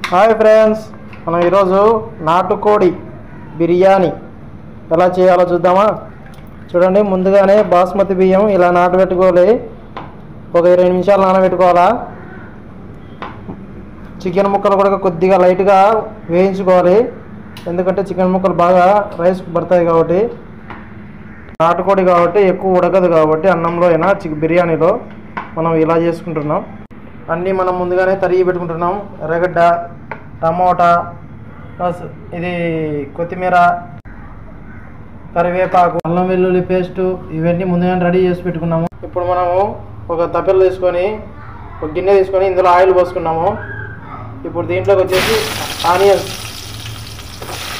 Hi friends, మనం ఈరోజు నాటుకోడి బిర్యానీ ఎలా చేయాలో చూద్దామా. చూడండి, ముందుగానే బాస్మతి బియ్యం ఇలా నానబెట్టుకోవాలి. ఒక 20 నిమిషాలు నానబెట్టుకోవాలా. చికెన్ ముక్కలు కూడా కొద్దిగా లైట్గా వేయించుకోవాలి, ఎందుకంటే చికెన్ ముక్కలు బాగా రైస్ పడతాయి కాబట్టి. నాటుకోడి కాబట్టి ఎక్కువ ఉడకదు కాబట్టి అన్నంలో అయినా బిర్యానీలో మనం ఇలా చేసుకుంటున్నాం. అన్నీ మనం ముందుగానే తరిగి పెట్టుకుంటున్నాం. ఎర్రగడ్డ, టమోటా, ప్లస్ ఇది కొత్తిమీర, కరివేపాకు, అల్లం వెల్లుల్లి పేస్టు, ఇవన్నీ ముందుగానే రెడీ చేసి పెట్టుకున్నాము. ఇప్పుడు మనము ఒక తప్పెలు తీసుకొని, ఒక గిన్నె తీసుకొని ఇందులో ఆయిల్ పోసుకున్నాము. ఇప్పుడు దీంట్లోకి వచ్చేసి ఆనియన్స్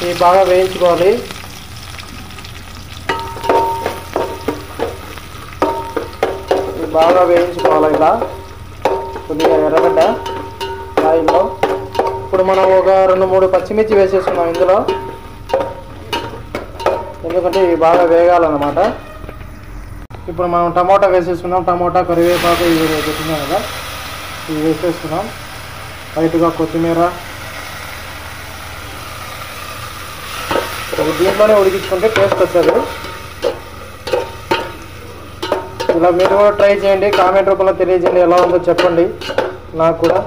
ఇవి బాగా వేయించుకోవాలి. ఇవి బాగా వేయించుకోవాలి ఇలా కొద్దిగా ఎర్రగడ్డ ఆయిల్లో. ఇప్పుడు మనం ఒక 2-3 పచ్చిమిర్చి వేసేసుకున్నాం ఇందులో, ఎందుకంటే ఇవి బాగా వేగాలన్నమాట. ఇప్పుడు మనం టమోటా వేసేసుకున్నాం. టమోటా, కరివేపాకు ఇవి వేసుకున్నాం కదా, ఇవి వేసేసుకున్నాం. లైట్గా కొత్తిమీర దీంట్లోనే ఉడికించుకుంటే టేస్ట్ వస్తుంది. ఇలా మీరు కూడా ట్రై చేయండి, కామెంట్ రూపంలో తెలియజేయండి ఎలా ఉందో చెప్పండి నాకు కూడా.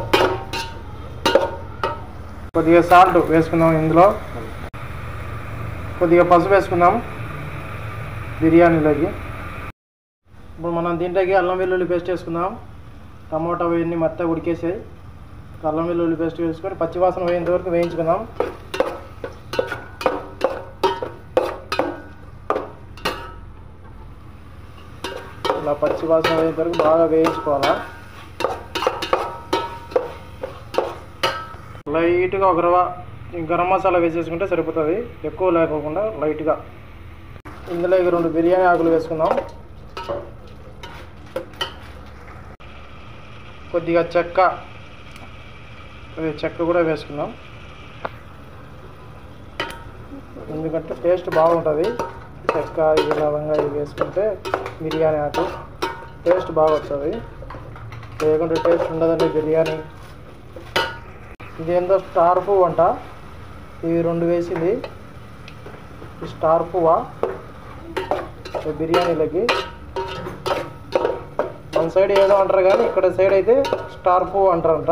కొద్దిగా సాల్ట్ వేసుకుందాం, ఇందులో కొద్దిగా పసుపు వేసుకుందాం బిర్యానీలోకి. ఇప్పుడు మనం దీంట్లోకి అల్లం వెల్లుల్లి పేస్ట్ వేసుకుందాం. టమోటా ఇవన్నీ మొత్తం ఉడికేసాయి. అల్లం వెల్లుల్లి పేస్ట్ వేసుకొని పచ్చివాసన పోయేంత వరకు వేయించుకుందాం. ఇలా పచ్చివాసన పోయేంత వరకు బాగా వేయించుకోవాలా. లైట్గా ఒక రవ్వ గరం మసాలా వేసేసుకుంటే సరిపోతుంది, ఎక్కువ లేకోకుండా లైట్గా. ఇందులో 2 బిర్యానీ ఆకులు వేసుకుందాం. కొద్దిగా చెక్క కూడా వేసుకుందాం, ఎందుకంటే టేస్ట్ బాగుంటుంది. చెక్క, ఇది లవంగా ఇవి వేసుకుంటే బిర్యానీ ఆకు టేస్ట్ బాగా వస్తుంది, లేకుంటే టేస్ట్ ఉండదండి బిర్యానీ. ఇదేందో స్టార్ పువ్వు అంట, ఇవి 2 వేసింది. ఈ స్టార్ పువ్వా బిర్యానీలకి మన సైడ్ ఏదో అంటారు కానీ ఇక్కడ సైడ్ అయితే స్టార్ పువ్వు అంటారంట.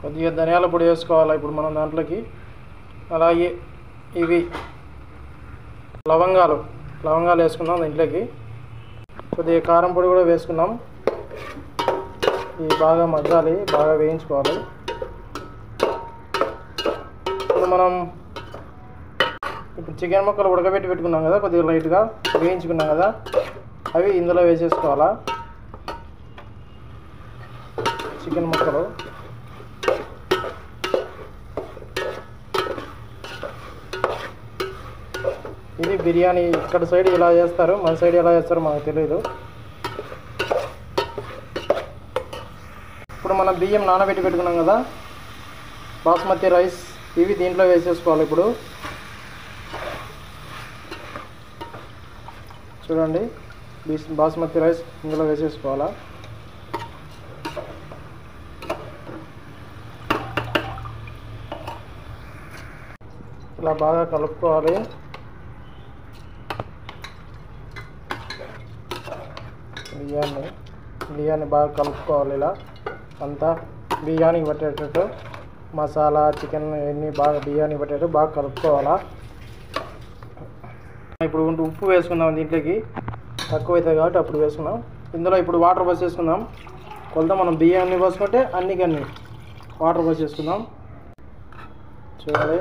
కొద్దిగా ధనియాల పొడి వేసుకోవాలి ఇప్పుడు మనం దాంట్లోకి. అలాగే ఇవి లవంగాలు వేసుకుందాం దీంట్లోకి. కొద్దిగా కారం పొడి కూడా వేసుకుందాం. ఇవి బాగా మగ్గాలి, బాగా వేయించుకోవాలి. ఇప్పుడు చికెన్ ముక్కలు ఉడకబెట్టి పెట్టుకున్నాం కదా, కొద్దిగా లైట్గా వేయించుకున్నాం కదా, అవి ఇందులో వేసేసుకోవాలా. చికెన్ ముక్కలు ఇది బిర్యానీ ఇక్కడ సైడ్ ఇలా చేస్తారు, మన సైడ్ ఎలా చేస్తారో మనకు తెలియదు. ఇప్పుడు మనం బియ్యం నానబెట్టి పెట్టుకున్నాం కదా, బాస్మతి రైస్, ఇవి దీంట్లో వేసేసుకోవాలి. ఇప్పుడు చూడండి, బాస్మతి రైస్ ఇందులో వేసేసుకోవాలా. ఇలా బాగా కలుపుకోవాలి. బియ్యాన్ని బాగా కలుపుకోవాలి. ఇలా అంతా బియ్యానికి పట్టేటట్టు మసాలా, చికెన్ ఇవన్నీ బాగా బియ్యానికి పట్టేటట్టు బాగా కలుపుకోవాలా. ఇప్పుడు ఉప్పు వేసుకుందాం దీంట్లోకి, తక్కువ అవుతుంది కాబట్టి అప్పుడు వేసుకుందాం. ఇందులో ఇప్పుడు వాటర్ పోసేసుకుందాం. కొలత మనం బియ్యాన్ని పోసుకుంటే అన్ని వాటర్ పోసేసుకుందాం. చూడండి,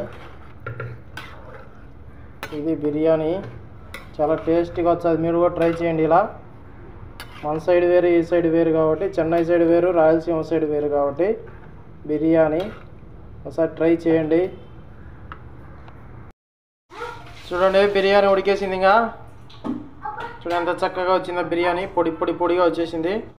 ఇది బిర్యానీ చాలా టేస్టీగా వస్తుంది. మీరు కూడా ట్రై చేయండి. ఇలా మన సైడ్ వేరు, ఈ సైడ్ వేరు కాబట్టి, చెన్నై సైడ్ వేరు, రాయలసీమ సైడ్ వేరు కాబట్టి బిర్యానీ ఒకసారి ట్రై చేయండి. చూడండి, బిర్యానీ ఉడికేసింది. ఇంకా చూడండి ఎంత చక్కగా వచ్చిందో బిర్యానీ, పొడిగా వచ్చేసింది.